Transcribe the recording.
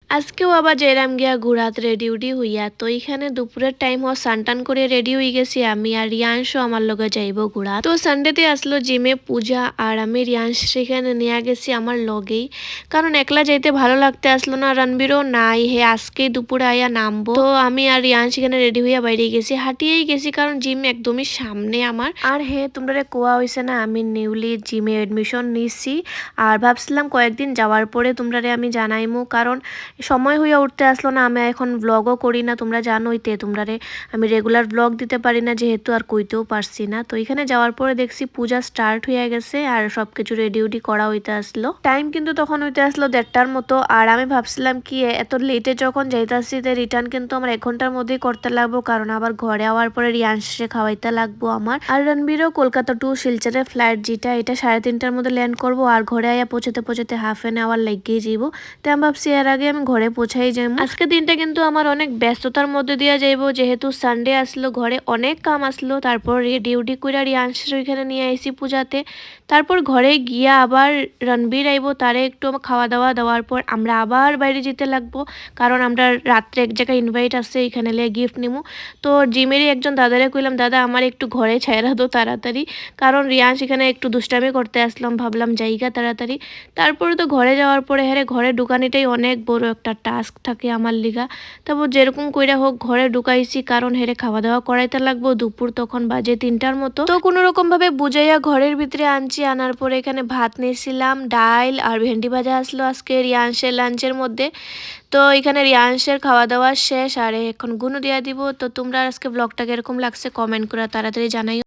আজকেও আবার যাইরাম গিয়া ঘুরাত রেডি উডি হইয়া। তো এখানে দুপুরের টাইম হওয়া সানটান করে রেডি হয়ে গেছি আমি, আর রিয়াংশও আমার লগে যাইব ঘুরা। তো সানডেতে আসলো জিমে পূজা, আর আমি রিয়াংশ সেখানে নিয়ে গেছি আমার লগেই, কারণ একলা যাইতে ভালো লাগতে আসলো না। রণবীরও নাই, হে আজকে দুপুরে আয়া নামবো। তো আমি আর রিয়াংশ সেখানে রেডি হইয়া বাইরে গেছি, হাঁটিয়েই গেছি কারণ জিম একদমই সামনে আমার। আর হে তোমরা কোয়া হয়েছে না আমি নিউলি জিমে এডমিশন নিছি, আর ভাবছিলাম কয়েকদিন যাওয়ার পরে তোমরা আমি জানাইমু, কারণ সময় হইয়া উঠতে আসলো না। আমি এখন ব্লগও করি না, তোমরা জানোইতে তোমরারে আমি রেগুলার ব্লগ দিতে পারি না যেহেতু, আর কইতেও পারছি না। তো এখানে যাওয়ার পরে দেখছি পূজা স্টার্ট হয়ে গেছে আর সবকিছু রেডি উডি করা হইতে আসলো। টাইম কিন্তু তখন হইতে আসলো 1:30টার মতো, আর আমি ভাবছিলাম কি এত লেটে যখন যাইতাছি তো রিটার্ন কিন্তু আমার 1 ঘন্টার মধ্যেই করতে লাগবো, কারণ আবার ঘরে আওয়ার পরে রিয়াংশে খাওয়াইতে লাগবো আমার। আর রণবীরও কলকাতা টু শিলচরের ফ্লাইট যেটা, এটা 3:30টার মধ্যে ল্যান্ড করবো, আর ঘরে আয়া পৌঁছতে পৌঁছতে হাফ এন আওয়ার লেগেই যাইব। তো আমি ভাবছি এর আগে আমি ঘরে পৌঁছাই যাই। আজকে দিনটা কিন্তু আমার অনেক ব্যস্ততার মধ্যে দিয়ে যাইব, যেহেতু সানডে আসলো, ঘরে অনেক কাম আসলো। তারপর ডিউটি করে রিয়াংশের ওইখানে নিয়ে আইসি পূজাতে। তারপর ঘরে গিয়া আবার রণবীর আইব, তারে একটু খাওয়া দাওয়া দেওয়ার পর আমরা আবার বাইরে যেতে লাগবো, কারণ আমরা রাত্রে এক জায়গায় ইনভাইট আছে, এখানে লিয়ে গিফট নিমু। তো জিমেরই একজন দাদারে কইলাম, দাদা আমার একটু ঘরে ছাইরা দো তাড়াতাড়ি, কারণ রিয়াংশ এখানে একটু দুষ্টামি করতে আসলাম, ভাবলাম জায়গা তাড়াতাড়ি। তারপরে তো ঘরে যাওয়ার পরে হ্যাঁ ঘরে ঢুকানিটাই অনেক বড় একটা টাস্ক থাকে আমার লিগা। তারপর যেরকম কইরা হোক ঘরে ঢুকাইছি, কারণ হেরে খাওয়া দাওয়া করাইতে লাগবো। দুপুর তখন বাজে 3টার মতো। তো কোনো রকম ভাবে বুঝাইয়া ঘরের ভিতরে আনছি, আনার পরে এখানে ভাত নিয়েছিলাম, ডাল আর ভেন্ডি ভাজা আসলো আজকে রিয়াংশের লাঞ্চের মধ্যে। তো এখানে রিয়াংশের খাওয়া দাওয়া শেষ, আর এখন গুনু দিয়া দিব। তো তোমরা আজকে ব্লগটাকে এরকম লাগছে কমেন্ট করে তাড়াতাড়ি জানাই।